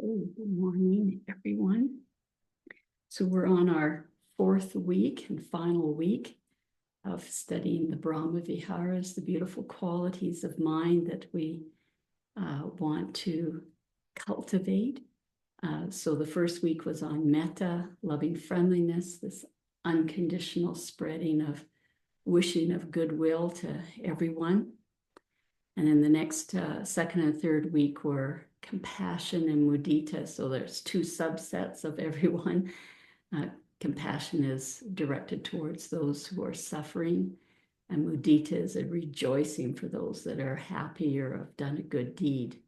Good morning, everyone. So we're on our fourth week and final week of studying the Brahmaviharas, the beautiful qualities of mind that we want to cultivate. So the first week was on metta, loving friendliness, this unconditional spreading of wishing of goodwill to everyone. And then the next second and third week were compassion and mudita. So there's two subsets of everyone. Compassion is directed towards those who are suffering, and mudita is a rejoicing for those that are happy or have done a good deed.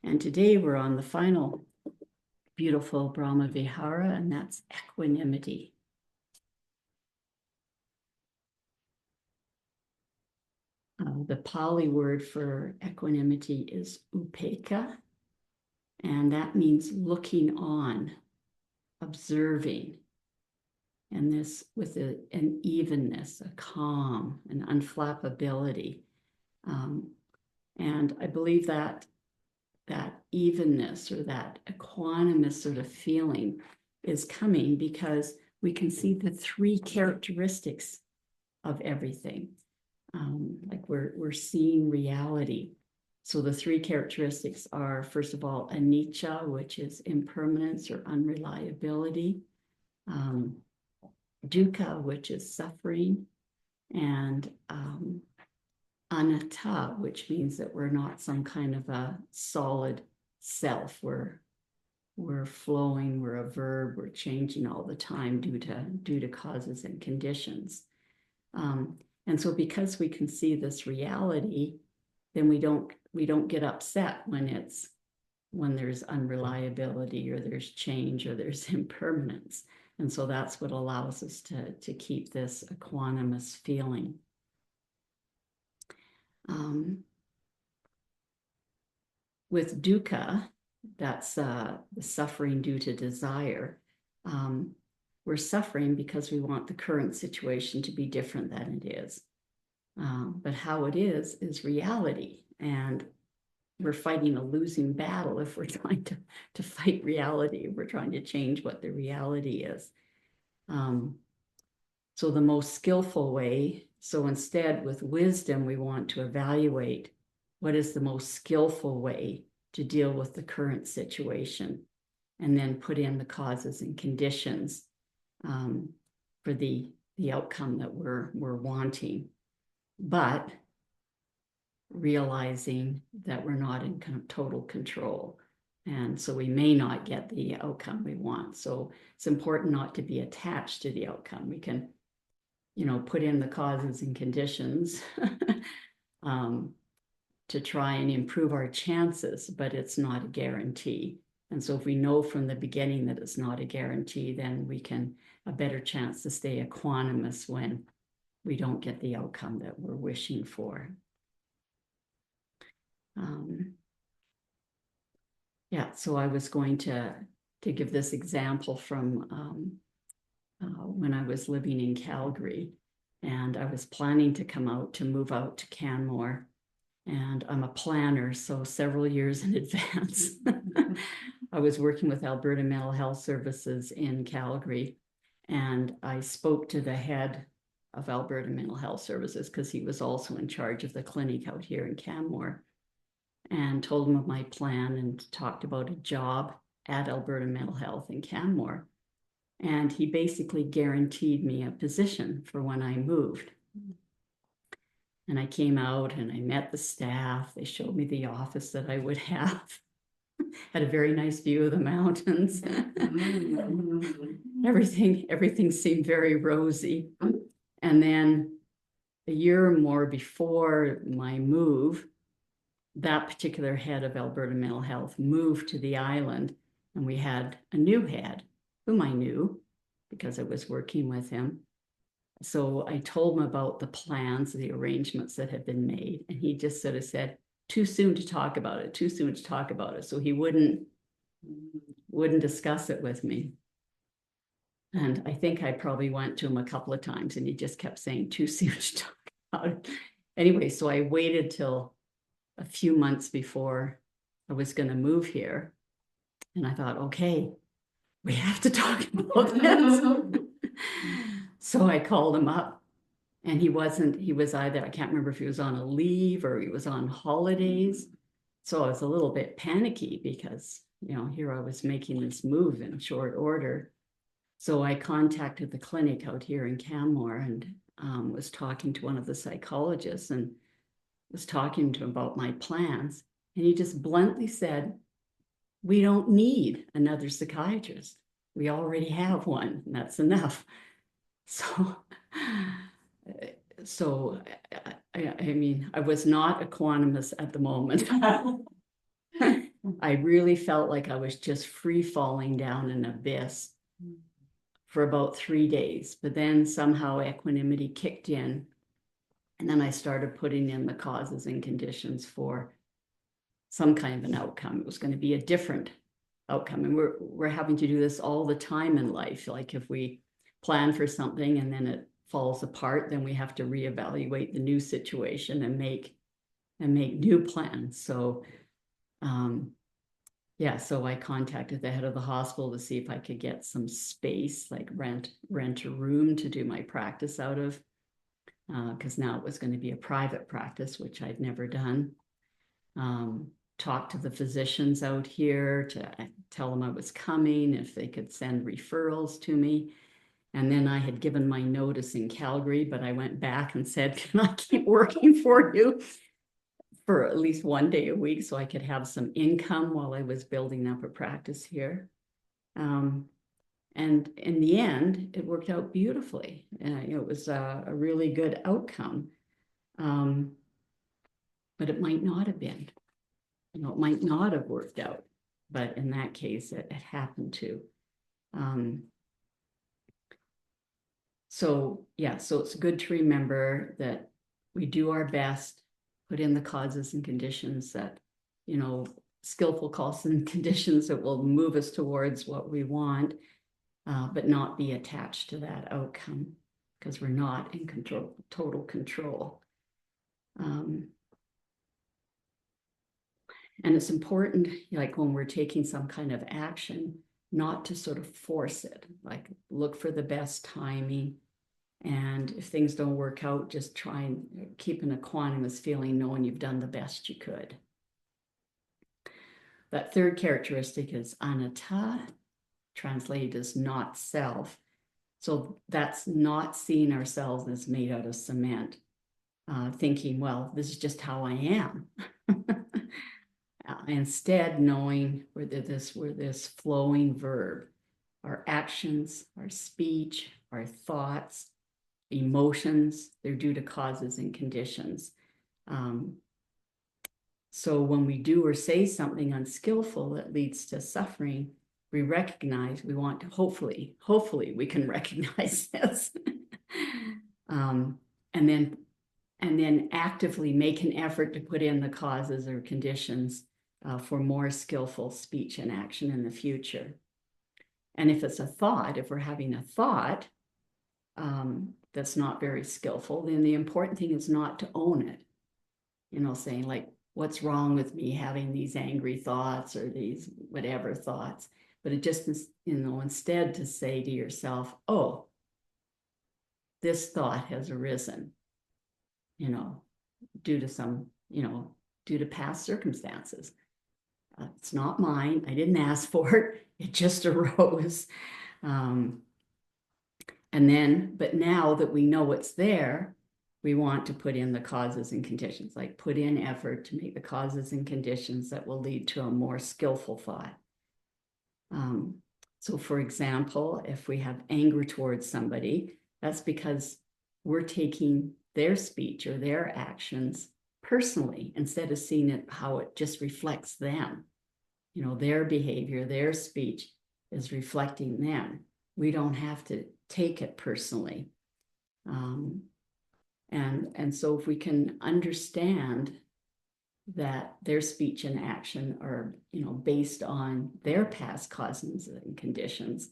And today we're on the final beautiful Brahmavihara, and that's equanimity. The Pali word for equanimity is Upekkha, and that means looking on, observing, and this with an evenness, a calm, an unflappability. And I believe that evenness or that equanimous sort of feeling is coming because we can see the three characteristics of everything. Like we're seeing reality. So the three characteristics are, first of all, anicca, which is impermanence or unreliability, dukkha, which is suffering, and anatta, which means that we're not some kind of a solid self. We're flowing, we're a verb, we're changing all the time due to causes and conditions. And so because we can see this reality, then we don't get upset when there's unreliability or there's change or there's impermanence. And so that's what allows us to keep this equanimous feeling. With dukkha, that's the suffering due to desire. We're suffering because we want the current situation to be different than it is. But how it is reality. And we're fighting a losing battle if we're trying to fight reality. We're trying to change what the reality is. So the most skillful way, so instead with wisdom, we want to evaluate what is the most skillful way to deal with the current situation, and then put in the causes and conditions for the outcome that we're wanting, but realizing that we're not in kind of total control. And so we may not get the outcome we want. So it's important not to be attached to the outcome. We can, put in the causes and conditions to try and improve our chances, but it's not a guarantee. And so if we know from the beginning that it's not a guarantee, then we can a better chance to stay equanimous when we don't get the outcome that we're wishing for. So I was going to give this example from when I was living in Calgary, and I was planning to move out to Canmore, and I'm a planner, so several years in advance. I was working with Alberta Mental Health Services in Calgary, and I spoke to the head of Alberta Mental Health Services because he was also in charge of the clinic out here in Canmore, and told him of my plan and talked about a job at Alberta Mental Health in Canmore. And he basically guaranteed me a position for when I moved. And I came out and I met the staff. They showed me the office that I would have. Had a very nice view of the mountains. Everything seemed very rosy. And then a year or more before my move, that particular head of Alberta Mental Health moved to the island, and we had a new head whom I knew because I was working with him. So I told him about the plans, the arrangements that had been made, and he just sort of said, too soon to talk about it, too soon to talk about it. So he wouldn't discuss it with me. And I think I probably went to him a couple of times, and he just kept saying, too soon to talk about it. Anyway, so I waited till a few months before I was going to move here. And I thought, okay, we have to talk about this. So I called him up, and he was either, I can't remember if he was on a leave or he was on holidays. So I was a little bit panicky because, here I was making this move in short order. So I contacted the clinic out here in Canmore and was talking to one of the psychologists and was talking to him about my plans. And he just bluntly said, we don't need another psychiatrist. We already have one, and that's enough. So, I mean, I was not equanimous at the moment. I really felt like I was just free falling down an abyss for about 3 days, but then somehow equanimity kicked in, and then I started putting in the causes and conditions for some kind of an outcome. It was going to be a different outcome, and we're having to do this all the time in life. Like if we plan for something and then it falls apart, then we have to reevaluate the new situation and make new plans. So yeah, so I contacted the head of the hospital to see if I could get some space, like rent a room to do my practice out of, because now it was going to be a private practice, which I'd never done. Talk to the physicians out here to tell them I was coming, if they could send referrals to me. And then I had given my notice in Calgary, but I went back and said, can I keep working for you for at least 1 day a week so I could have some income while I was building up a practice here. And in the end, it worked out beautifully. It was a really good outcome. But it might not have been. It might not have worked out. But in that case, it happened to. So yeah, so it's good to remember that we do our best, put in the causes and conditions that, skillful causes and conditions that will move us towards what we want, but not be attached to that outcome because we're not in total control. And it's important, like when we're taking some kind of action, not to sort of force it, like look for the best timing. And if things don't work out, just try and keep an equanimous feeling, knowing you've done the best you could. That third characteristic is anatta, translated as not self. So that's not seeing ourselves as made out of cement, thinking, well, this is just how I am. Instead, knowing we're this flowing verb, our actions, our speech, our thoughts, emotions, they're due to causes and conditions. So when we do or say something unskillful that leads to suffering, we recognize, we want to hopefully we can recognize this. And then actively make an effort to put in the causes or conditions for more skillful speech and action in the future. And if it's a thought, if we're having a thought that's not very skillful, then the important thing is not to own it. Saying like, what's wrong with me having these angry thoughts or these whatever thoughts? But it just is, instead to say to yourself, oh, this thought has arisen, due to some, due to past circumstances. It's not mine. I didn't ask for it. It just arose. But now that we know it's there, we want to put in the causes and conditions, like put in effort to make the causes and conditions that will lead to a more skillful thought. So for example, if we have anger towards somebody, that's because we're taking their speech or their actions personally, instead of seeing it how it just reflects them. Their behavior, their speech is reflecting them. We don't have to take it personally. And so if we can understand that their speech and action are, based on their past causes and conditions,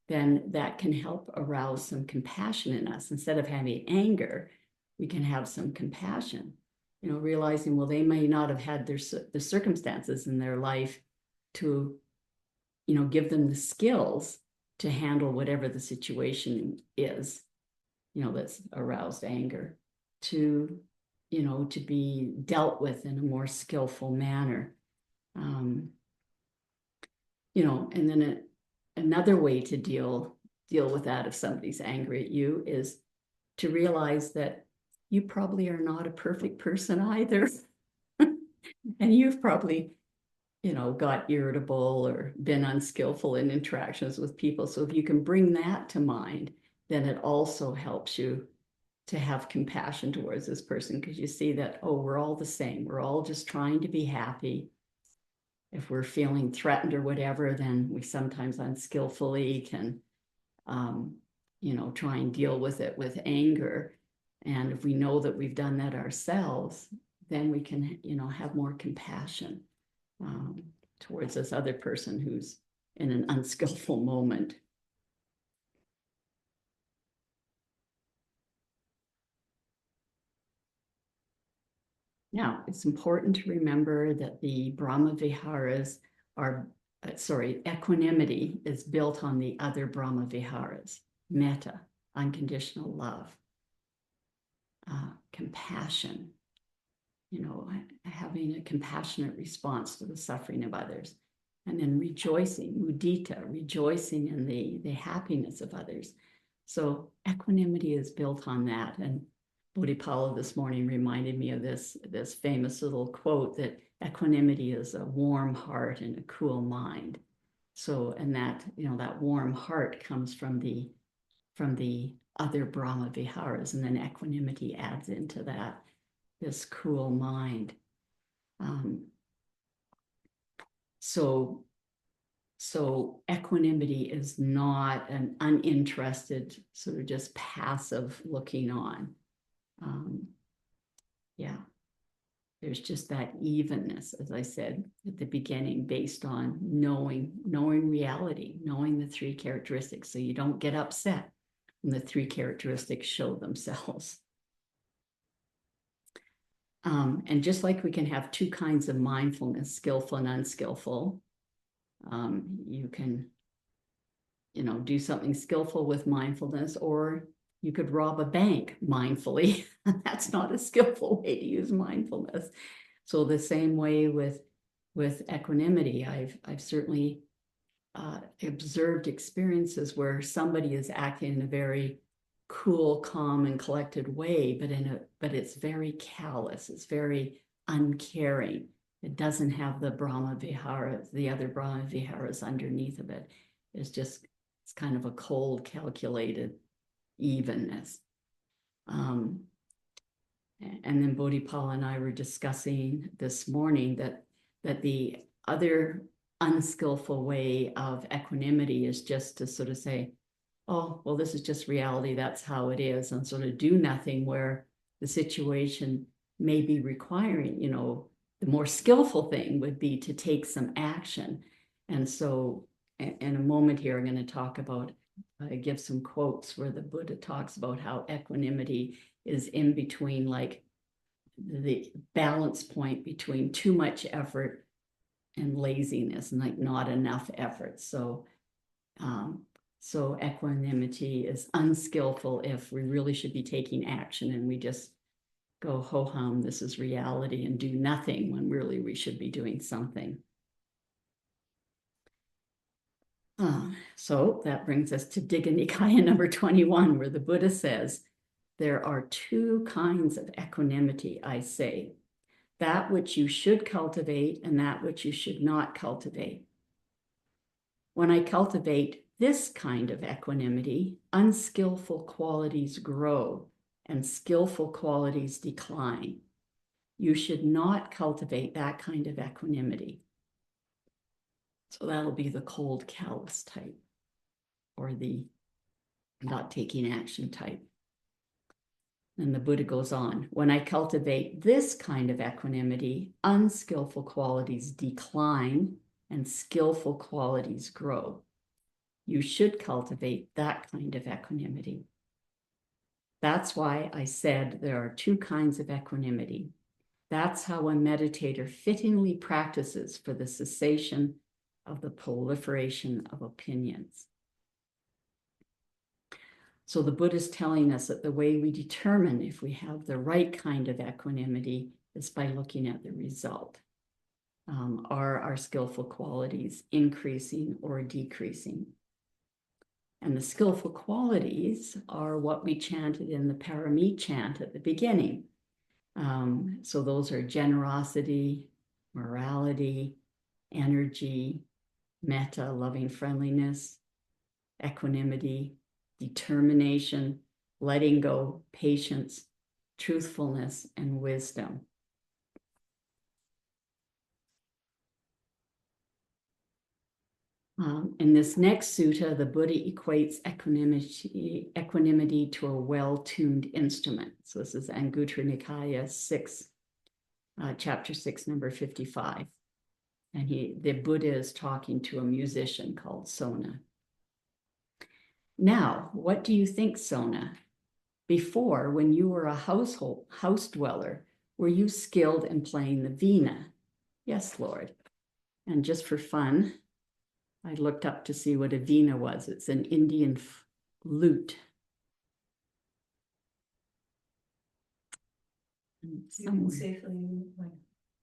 then that can help arouse some compassion in us. Instead of having anger, we can have some compassion, realizing, well, they may not have had the circumstances in their life to give them the skills to handle whatever the situation is, that's aroused anger, to be dealt with in a more skillful manner. And then another way to deal with that if somebody's angry at you is to realize that you probably are not a perfect person either. And you've probably, got irritable or been unskillful in interactions with people. So if you can bring that to mind, then it also helps you to have compassion towards this person, because you see that, oh, we're all the same. We're all just trying to be happy. If we're feeling threatened or whatever, then we sometimes unskillfully can, try and deal with it with anger. And if we know that we've done that ourselves, then we can, have more compassion towards this other person who's in an unskillful moment. Now, it's important to remember that the Brahmaviharas equanimity is built on the other Brahmaviharas: metta, unconditional love, compassion, having a compassionate response to the suffering of others, and then rejoicing, mudita, rejoicing in the happiness of others. So equanimity is built on that. And Bodhipala this morning reminded me of this famous little quote that equanimity is a warm heart and a cool mind. So, and that, that warm heart comes from the other Brahmaviharas, and then equanimity adds into that, this cool mind. So equanimity is not an uninterested, sort of just passive looking on. There's just that evenness, as I said at the beginning, based on knowing reality, knowing the three characteristics, so you don't get upset when the three characteristics show themselves. And just like we can have two kinds of mindfulness, skillful and unskillful, you can, do something skillful with mindfulness, or you could rob a bank mindfully. That's not a skillful way to use mindfulness. So the same way with equanimity, I've certainly observed experiences where somebody is acting in a very cool, calm, and collected way, but it's very callous. It's very uncaring. It doesn't have the other Brahmaviharas underneath of it. It's kind of a cold, calculated evenness. And then Bodhipala and I were discussing this morning that the other unskillful way of equanimity is just to sort of say, oh, well, this is just reality, that's how it is, and sort of do nothing, where the situation may be requiring, the more skillful thing would be to take some action. And so in a moment here, I'm going to talk about, give some quotes where the Buddha talks about how equanimity is in between, like the balance point between too much effort and laziness, and like not enough effort. So equanimity is unskillful if we really should be taking action and we just go ho-hum, this is reality, and do nothing, when really we should be doing something. So that brings us to Digha Nikaya number 21, where the Buddha says, there are two kinds of equanimity, I say, that which you should cultivate and that which you should not cultivate. When I cultivate this kind of equanimity, unskillful qualities grow and skillful qualities decline. You should not cultivate that kind of equanimity. So that'll be the cold, callous type, or the not taking action type. And the Buddha goes on, when I cultivate this kind of equanimity, unskillful qualities decline and skillful qualities grow. You should cultivate that kind of equanimity. That's why I said there are two kinds of equanimity. That's how a meditator fittingly practices for the cessation of the proliferation of opinions. So the Buddha is telling us that the way we determine if we have the right kind of equanimity is by looking at the result. Are our skillful qualities increasing or decreasing? And the skillful qualities are what we chanted in the Parami chant at the beginning. So those are generosity, morality, energy, metta, loving friendliness, equanimity, determination, letting go, patience, truthfulness, and wisdom. In this next sutta, the Buddha equates equanimity to a well-tuned instrument. So this is Anguttara Nikaya 6, chapter 6, number 55. And the Buddha is talking to a musician called Sona. Now, what do you think, Sona? Before, when you were a house dweller, were you skilled in playing the veena? Yes, Lord. And just for fun, I looked up to see what a veena was. It's an Indian lute.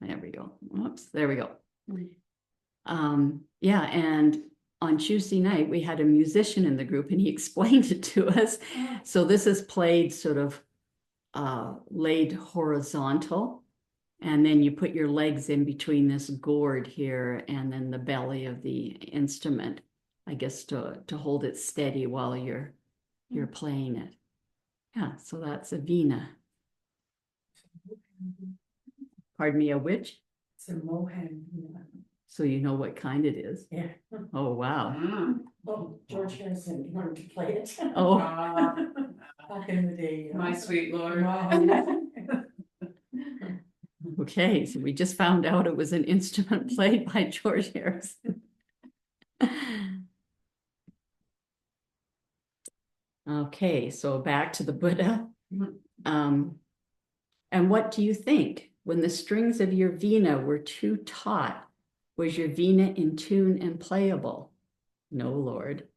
There we go. Oops, there we go. Yeah, and on Tuesday night, we had a musician in the group and he explained it to us. So this is played sort of laid horizontal. And then you put your legs in between this gourd here and then the belly of the instrument, I guess, to hold it steady while you're playing it. Yeah, so that's a veena. Pardon me, a which? It's a Mohan. So you know what kind it is? Yeah. Oh, wow. Well, George Harrison learned to play it. Oh. Back in the day. My sweet Lord. Okay, so we just found out it was an instrument played by George Harrison. Okay, so back to the Buddha. And what do you think? When the strings of your veena were too taut, was your veena in tune and playable? No, Lord.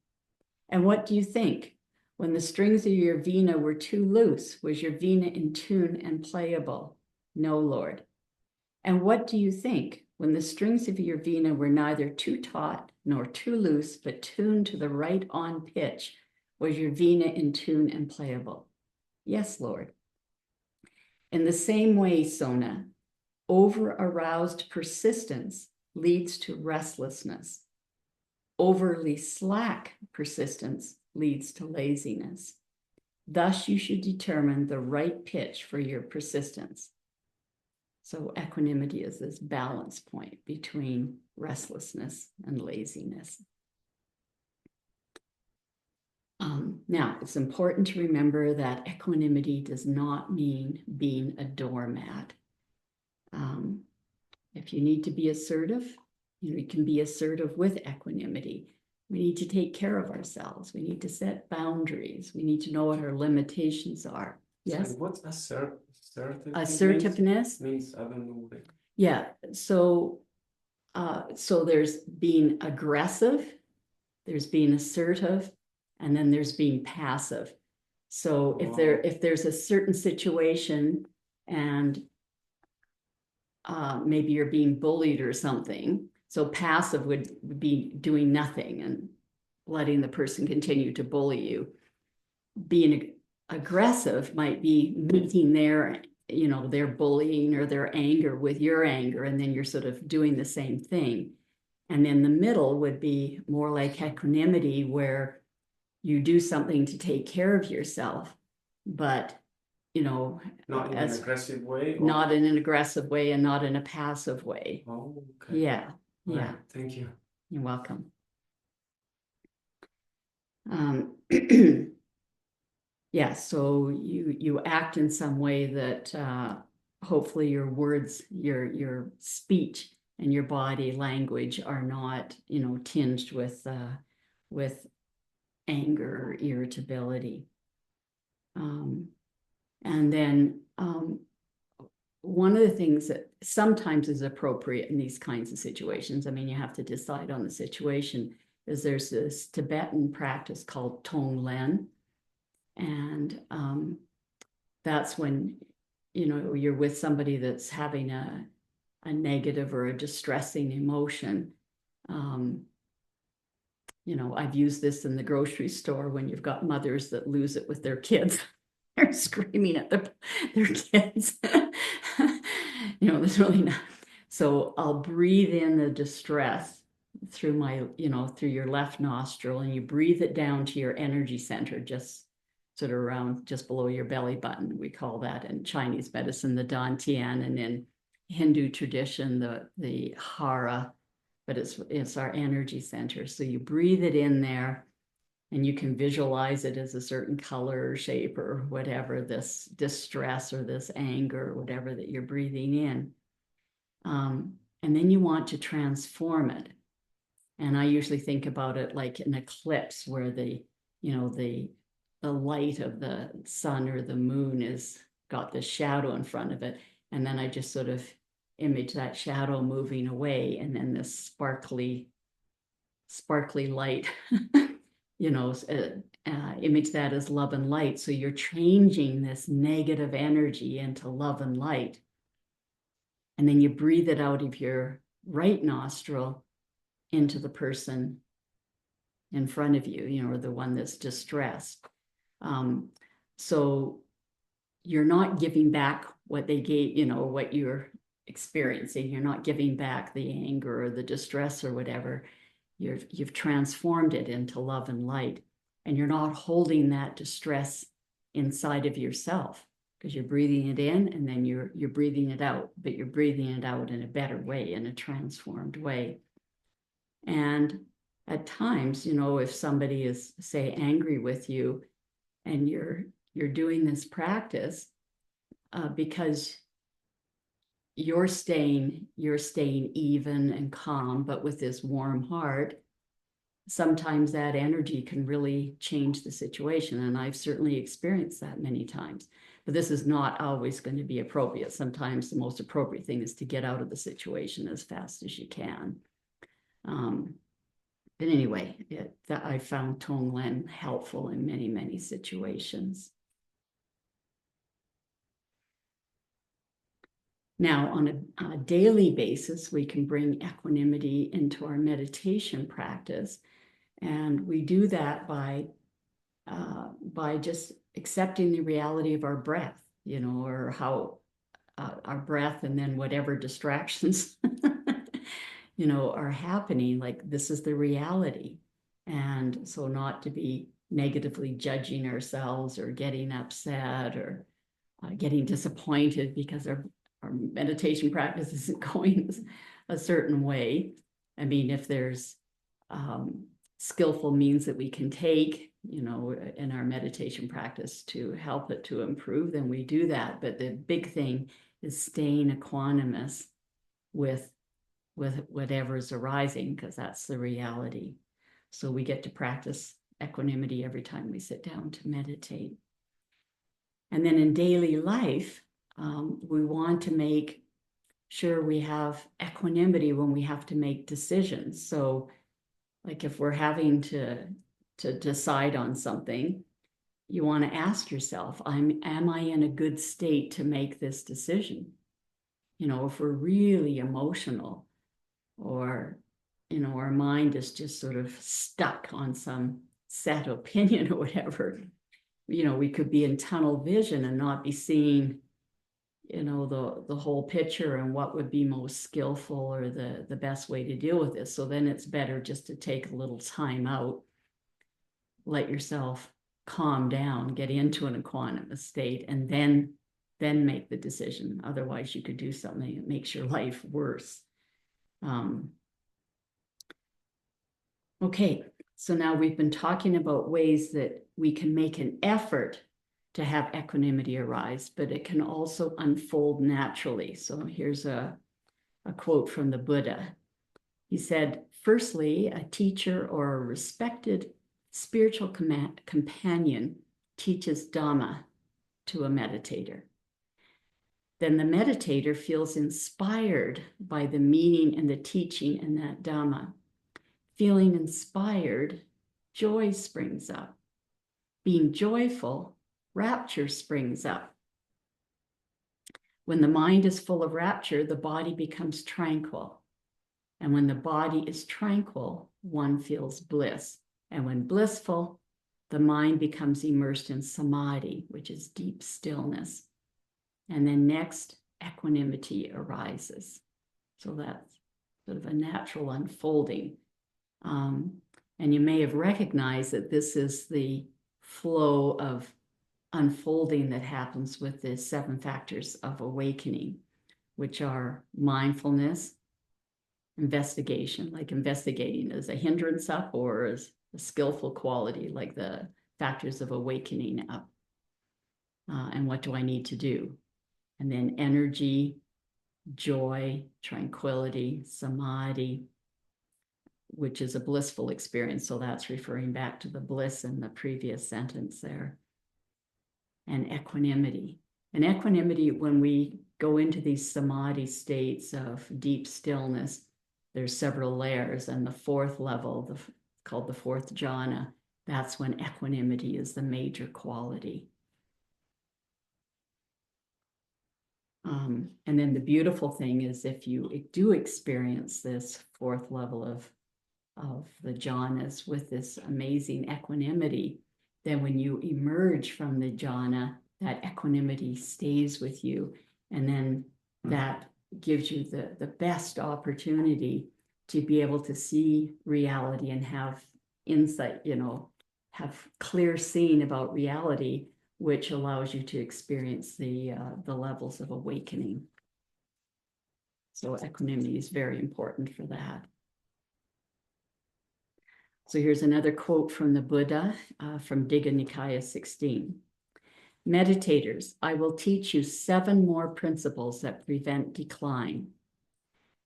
And what do you think? When the strings of your veena were too loose, was your veena in tune and playable? No, Lord. And what do you think? When the strings of your veena were neither too taut nor too loose, but tuned to the right on pitch, was your veena in tune and playable? Yes, Lord. In the same way, Sona, over-aroused persistence leads to restlessness. Overly slack persistence leads to laziness. Thus, you should determine the right pitch for your persistence. So equanimity is this balance point between restlessness and laziness. Now, it's important to remember that equanimity does not mean being a doormat. If you need to be assertive, you can be assertive with equanimity. We need to take care of ourselves. We need to set boundaries. We need to know what our limitations are. Yes? So what's assertiveness? Assertiveness means I don't know. Yeah, so there's being aggressive, there's being assertive, and then there's being passive. So if there's a certain situation and maybe you're being bullied or something, so passive would be doing nothing and letting the person continue to bully you. Being aggressive might be meeting their bullying or their anger with your anger, and then you're sort of doing the same thing. And then the middle would be more like equanimity, where you do something to take care of yourself, but not in an aggressive way. Not in an aggressive way and not in a passive way. Oh, okay. Yeah. Right. Thank you. You're welcome. Yeah, so you act in some way that hopefully your words, your speech and your body language are not, tinged with anger or irritability. And then one of the things that sometimes is appropriate in these kinds of situations, I mean, you have to decide on the situation, is there's this Tibetan practice called Tonglen. And that's when, you know, you're with somebody that's having a negative or a distressing emotion. You know, I've used this in the grocery store when you've got mothers that lose it with their kids. They're screaming at their kids. You know, there's really not. So I'll breathe in the distress through my, you know, through your left nostril, and you breathe it down to your energy center, just sort of around just below your belly button. We call that in Chinese medicine the dantian, and in Hindu tradition the hara, but it's our energy center. So you breathe it in there, and you can visualize it as a certain color or shape or whatever, this distress or this anger or whatever that you're breathing in. And then you want to transform it. And I usually think about it like an eclipse where the light of the sun or the moon is got this shadow in front of it. And then I just sort of image that shadow moving away, and then this sparkly light, you know, image that as love and light. So you're changing this negative energy into love and light. And then you breathe it out of your right nostril into the person in front of you, you know, or the one that's distressed. So you're not giving back what they gave, you know, what you're experiencing. You're not giving back the anger or the distress or whatever. You've transformed it into love and light, and you're not holding that distress inside of yourself, because you're breathing it in and then you're breathing it out, but you're breathing it out in a better way, in a transformed way. And at times, you know, if somebody is, say, angry with you, and you're doing this practice because you're staying even and calm, but with this warm heart, sometimes that energy can really change the situation. And I've certainly experienced that many times. But this is not always going to be appropriate. Sometimes the most appropriate thing is to get out of the situation as fast as you can. But anyway, I found Tonglen helpful in many, many situations. Now, on a daily basis, we can bring equanimity into our meditation practice. And we do that by just accepting the reality of our breath, you know, or how our breath, and then whatever distractions, you know, are happening, like this is the reality. And so not to be negatively judging ourselves or getting upset or getting disappointed because our meditation practice isn't going a certain way. I mean, if there's skillful means that we can take, you know, in our meditation practice to help it to improve, then we do that. But the big thing is staying equanimous with whatever's arising, because that's the reality. So we get to practice equanimity every time we sit down to meditate. And then in daily life, we want to make sure we have equanimity when we have to make decisions. So like if we're having to decide on something, you want to ask yourself, am I in a good state to make this decision? You know, if we're really emotional, or, you know, our mind is just sort of stuck on some set opinion or whatever, you know, we could be in tunnel vision and not be seeing, you know, the whole picture and what would be most skillful or the best way to deal with this. So then it's better just to take a little time out, let yourself calm down, get into an equanimous state, and then make the decision. Otherwise, you could do something that makes your life worse. Okay, so now we've been talking about ways that we can make an effort to have equanimity arise, but it can also unfold naturally. So here's a quote from the Buddha. He said, firstly, a teacher or a respected spiritual companion teaches Dhamma to a meditator. then the meditator feels inspired by the meaning and the teaching in that Dhamma. Feeling inspired, joy springs up. Being joyful, rapture springs up. When the mind is full of rapture, the body becomes tranquil. And when the body is tranquil, one feels bliss. And when blissful, the mind becomes immersed in samadhi, which is deep stillness. And then next, equanimity arises. So that's sort of a natural unfolding. And you may have recognized that this is the flow of unfolding that happens with the 7 factors of awakening, which are mindfulness, investigation, like investigating as a hindrance up or as a skillful quality, like the factors of awakening up. And what do I need to do? And then energy, joy, tranquility, samadhi, which is a blissful experience. So that's referring back to the bliss in the previous sentence there. And equanimity. And equanimity, when we go into these samadhi states of deep stillness, there's several layers. And the 4th level, called the 4th jhana, that's when equanimity is the major quality. And then the beautiful thing is if you do experience this 4th level of the jhanas with this amazing equanimity, then when you emerge from the jhana, that equanimity stays with you. And then that gives you the best opportunity to be able to see reality and have insight, have clear seeing about reality, which allows you to experience the levels of awakening. So equanimity is very important for that. So here's another quote from the Buddha from Digha Nikaya 16. Meditators, I will teach you 7 more principles that prevent decline.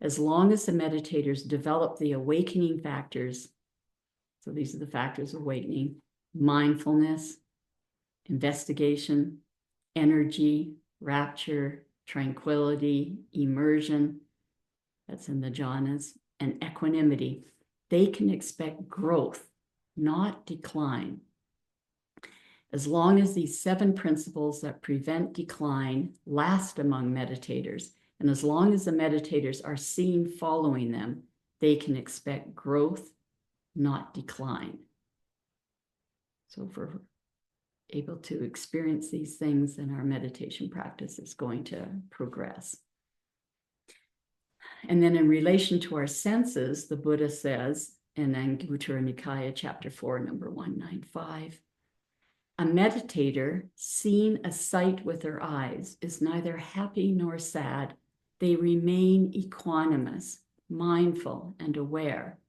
As long as the meditators develop the awakening factors, so these are the factors of awakening: mindfulness, investigation, energy, rapture, tranquility, immersion, that's in the jhanas, and equanimity, they can expect growth, not decline. As long as these 7 principles that prevent decline last among meditators, and as long as the meditators are seen following them, they can expect growth, not decline. So if we're able to experience these things, then our meditation practice is going to progress. And then in relation to our senses, the Buddha says in Anguttara Nikaya, chapter 4, number 195, a meditator seeing a sight with their eyes is neither happy nor sad. They remain equanimous, mindful, and aware.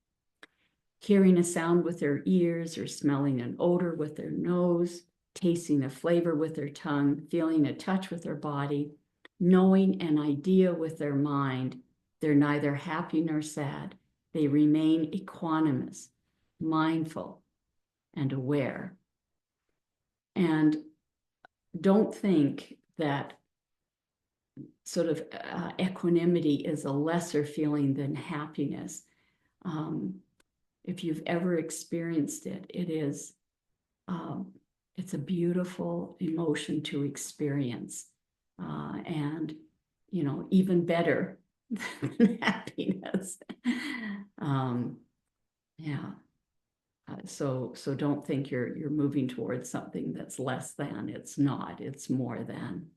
Hearing a sound with their ears or smelling an odor with their nose, tasting a flavor with their tongue, feeling a touch with their body, knowing an idea with their mind, they're neither happy nor sad. They remain equanimous, mindful, and aware. And don't think that sort of equanimity is a lesser feeling than happiness. If you've ever experienced it, it's a beautiful emotion to experience, and even better than happiness. So don't think you're moving towards something that's less than. It's not. It's more than.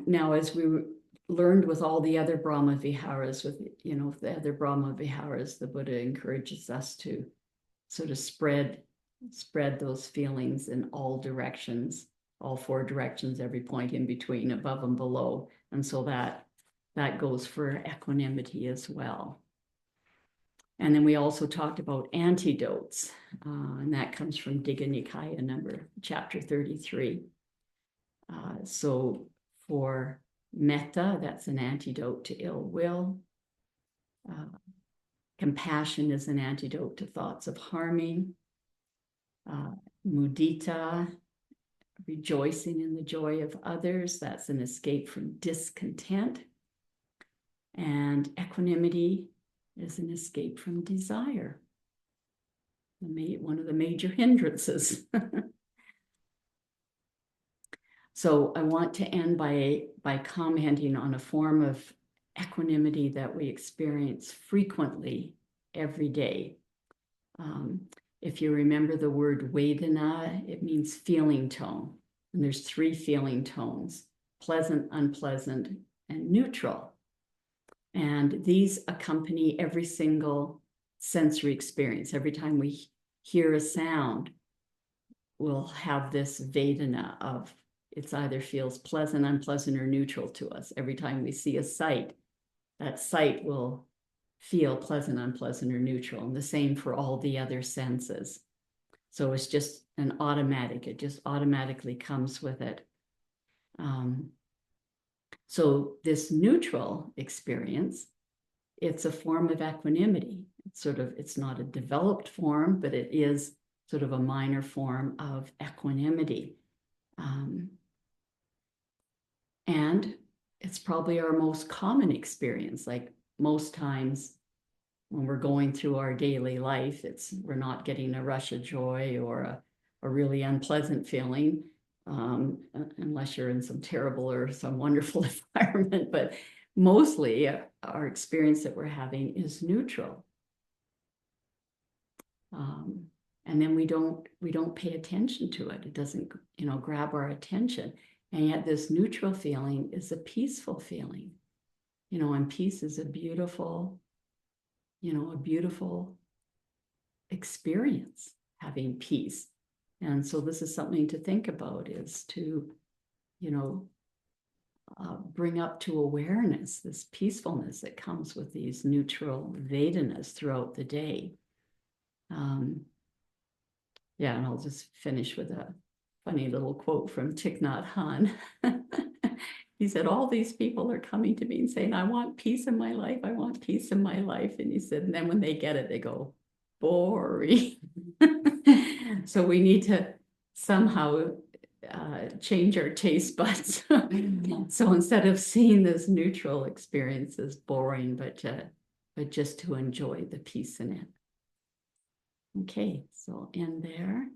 Now, as we learned with all the other Brahmaviharas, the other Brahmaviharas, the Buddha encourages us to sort of spread those feelings in all directions, all 4 directions, every point in between, above and below. And so that goes for equanimity as well. And then we also talked about antidotes, and that comes from Digha Nikaya chapter 33. So for metta, that's an antidote to ill will. Compassion is an antidote to thoughts of harming. Mudita, rejoicing in the joy of others. That's an escape from discontent. And equanimity is an escape from desire. One of the major hindrances. So I want to end by commenting on a form of equanimity that we experience frequently every day. If you remember the word Vedana, it means feeling tone. And there's 3 feeling tones: pleasant, unpleasant, and neutral. And these accompany every single sensory experience. Every time we hear a sound, we'll have this Vedana of it's either feels pleasant, unpleasant, or neutral to us. Every time we see a sight, that sight will feel pleasant, unpleasant, or neutral. And the same for all the other senses. So it's just an automatic. It just automatically comes with it. So this neutral experience, it's a form of equanimity. It's not a developed form, but it is sort of a minor form of equanimity. And it's probably our most common experience. Like most times when we're going through our daily life, we're not getting a rush of joy or a really unpleasant feeling, unless you're in some terrible or some wonderful environment. But mostly our experience that we're having is neutral. And then we don't pay attention to it. It doesn't, grab our attention. And yet this neutral feeling is a peaceful feeling, and peace is a beautiful experience, having peace. And so this is something to think about, is to, bring up to awareness this peacefulness that comes with these neutral Vedanas throughout the day. And I'll just finish with a funny little quote from Thich Nhat Hanh. He said, all these people are coming to me and saying, I want peace in my life. I want peace in my life. And he said, and then when they get it, they go, boring. So we need to somehow change our taste buds. So instead of seeing this neutral experience as boring, but just to enjoy the peace in it. Okay, so I'll end there.